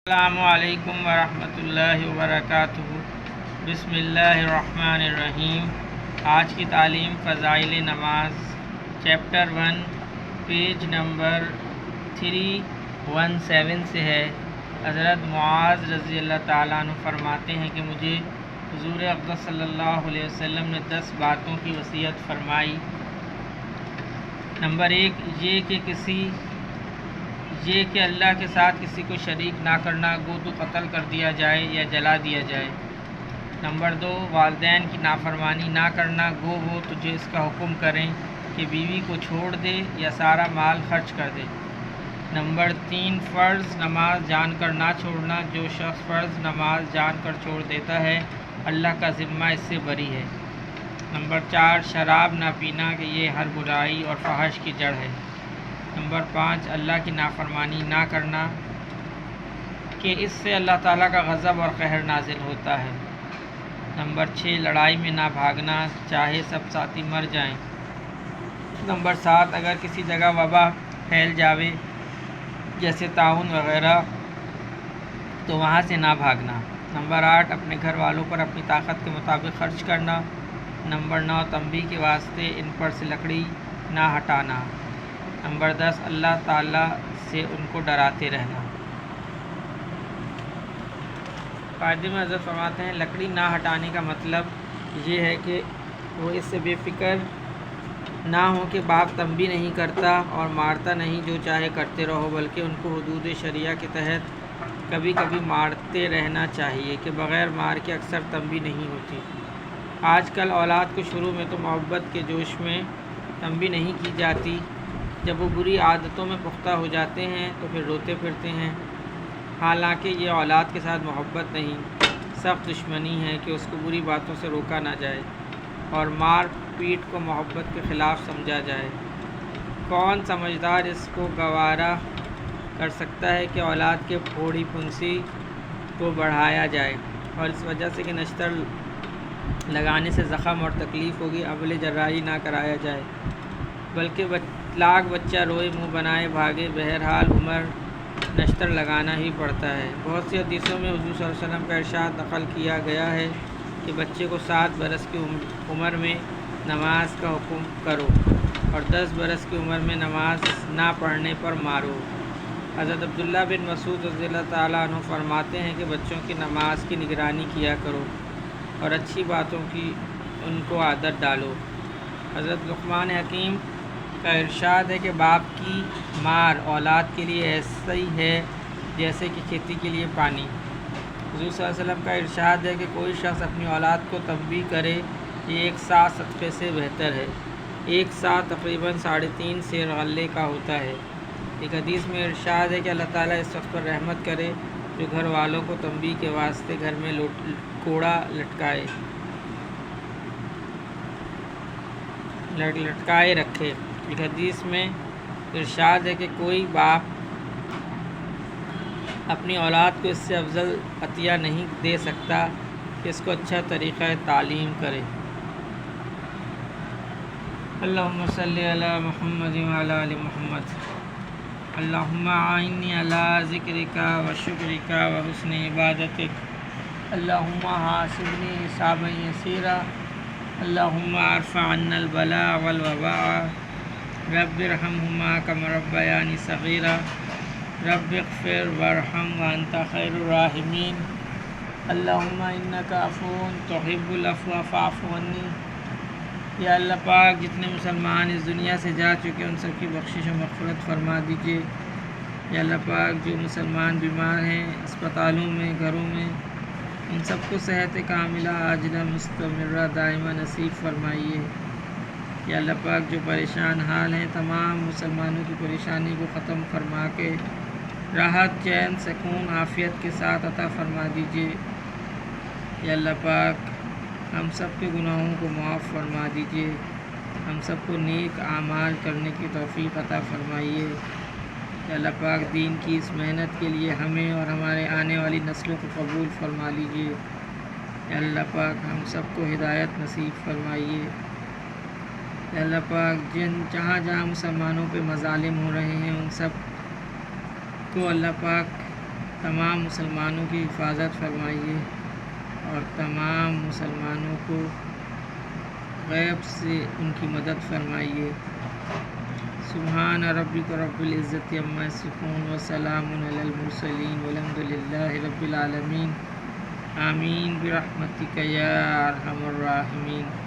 السلام علیکم ورحمۃ اللہ وبرکاتہ۔ بسم اللہ الرحمن الرحیم۔ آج کی تعلیم فضائل نماز چیپٹر 1 پیج نمبر 317 سے ہے۔ حضرت معاذ رضی اللہ تعالیٰ عنہ فرماتے ہیں کہ مجھے حضور اقدس صلی اللہ علیہ وسلم نے 10 باتوں کی وصیت فرمائی۔ نمبر 1 یہ کہ اللہ کے ساتھ کسی کو شریک نہ کرنا، گو تو قتل کر دیا جائے یا جلا دیا جائے۔ نمبر 2 والدین کی نافرمانی نہ کرنا، گو وہ تجھے اس کا حکم کریں کہ بیوی کو چھوڑ دے یا سارا مال خرچ کر دے۔ نمبر 3 فرض نماز جان کر نہ چھوڑنا، جو شخص فرض نماز جان کر چھوڑ دیتا ہے اللہ کا ذمہ اس سے بری ہے۔ نمبر 4 شراب نہ پینا کہ یہ ہر برائی اور فحش کی جڑ ہے۔ نمبر 5 اللہ کی نافرمانی نہ کرنا کہ اس سے اللہ تعالیٰ کا غضب اور قہر نازل ہوتا ہے۔ نمبر 6 لڑائی میں نہ بھاگنا چاہے سب ساتھی مر جائیں۔ نمبر 7 اگر کسی جگہ وبا پھیل جاوے جیسے طاعون وغیرہ تو وہاں سے نہ بھاگنا۔ نمبر 8 اپنے گھر والوں پر اپنی طاقت کے مطابق خرچ کرنا۔ نمبر 9 تنبیہ کے واسطے ان پر سے لکڑی نہ ہٹانا۔ نمبر 10 اللہ تعالیٰ سے ان کو ڈراتے رہنا۔ قائد میں حضرت فرماتے ہیں لکڑی نہ ہٹانے کا مطلب یہ ہے کہ وہ اس سے بے فکر نہ ہو کہ باپ تنبیہ نہیں کرتا اور مارتا نہیں، جو چاہے کرتے رہو، بلکہ ان کو حدود شریعہ کے تحت کبھی کبھی مارتے رہنا چاہیے کہ بغیر مار کے اکثر تنبیہ نہیں ہوتی۔ آج کل اولاد کو شروع میں تو محبت کے جوش میں تنبیہ نہیں کی جاتی، جب وہ بری عادتوں میں پختہ ہو جاتے ہیں تو پھر روتے پھرتے ہیں، حالانکہ یہ اولاد کے ساتھ محبت نہیں، سخت دشمنی ہے کہ اس کو بری باتوں سے روکا نہ جائے اور مار پیٹ کو محبت کے خلاف سمجھا جائے۔ کون سمجھدار اس کو گوارا کر سکتا ہے کہ اولاد کے پھوڑی پھنسی کو بڑھایا جائے اور اس وجہ سے کہ نشتر لگانے سے زخم اور تکلیف ہوگی عمل جراحی نہ کرایا جائے، بلکہ لاکھ بچہ روئے منہ بنائے بھاگے، بہرحال عمر نشتر لگانا ہی پڑتا ہے۔ بہت سی حدیثوں میں حضور صلی اللہ علیہ وسلم کا ارشاد نقل کیا گیا ہے کہ بچے کو 7 برس کی عمر میں نماز کا حکم کرو اور 10 برس کی عمر میں نماز نہ پڑھنے پر مارو۔ حضرت عبداللہ بن مسعود رضی اللہ تعالیٰ عنہ فرماتے ہیں کہ بچوں کی نماز کی نگرانی کیا کرو اور اچھی باتوں کی ان کو عادت ڈالو۔ حضرت لقمان حکیم کا ارشاد ہے کہ باپ کی مار اولاد کے لیے ایسا ہی ہے جیسے کہ کھیتی کے لیے پانی۔ حضور صلی اللہ علیہ وسلم کا ارشاد ہے کہ کوئی شخص اپنی اولاد کو تنبیہ کرے یہ 1 سا صدقے سے بہتر ہے۔ 1 سا تقریباً 3.5 سیر غلے کا ہوتا ہے۔ ایک حدیث میں ارشاد ہے کہ اللہ تعالیٰ اس شخص پر رحمت کرے جو گھر والوں کو تنبیہ کے واسطے گھر میں کوڑا لٹکائے رکھے۔ ایک حدیث میں ارشاد ہے کہ کوئی باپ اپنی اولاد کو اس سے افضل عطیہ نہیں دے سکتا کہ اس کو اچھا طریقہ تعلیم کرے۔ اللہم صلی علی محمد وعلی آل محمد۔ اللہم اعنی علی ذکرک و شکرک و حسن عبادتک۔ اللہم حاسبنی حسابا یسیرا۔ اللہم ارفع عنا البلاء والوباء۔ رب ارحمہما کما ربیانی صغیرا۔ رب اغفر وارحم وانت خیر الراحمین۔ اللہم انک عفو تحب العفو فاعف عنی۔ یا اللہ پاک جتنے مسلمان اس دنیا سے جا چکے ان سب کی بخشش و مغفرت فرما دیجیے۔ یا اللہ پاک جو مسلمان بیمار ہیں اسپتالوں میں، گھروں میں، ان سب کو صحت کاملہ عاجلہ مستمرہ دائمہ نصیب فرمائیے۔ یا اللہ پاک جو پریشان حال ہیں تمام مسلمانوں کی پریشانی کو ختم فرما کے راحت، چین، سکون، عافیت کے ساتھ عطا فرما دیجیے۔ یا اللہ پاک ہم سب کے گناہوں کو معاف فرما دیجیے، ہم سب کو نیک اعمال کرنے کی توفیق عطا فرمائیے۔ یا اللہ پاک دین کی اس محنت کے لیے ہمیں اور ہمارے آنے والی نسلوں کو قبول فرما لیجیے۔ یا اللہ پاک ہم سب کو ہدایت نصیب فرمائیے۔ یا اللہ پاک جہاں جہاں مسلمانوں پہ مظالم ہو رہے ہیں ان سب کو اللہ پاک تمام مسلمانوں کی حفاظت فرمائیے اور تمام مسلمانوں کو غیب سے ان کی مدد فرمائیے۔ سبحان ربک رب العزت عما یصفون وسلام علی المرسلین والحمد للہ رب العالمین۔ آمین برحمتک یا ارحم الراحمین۔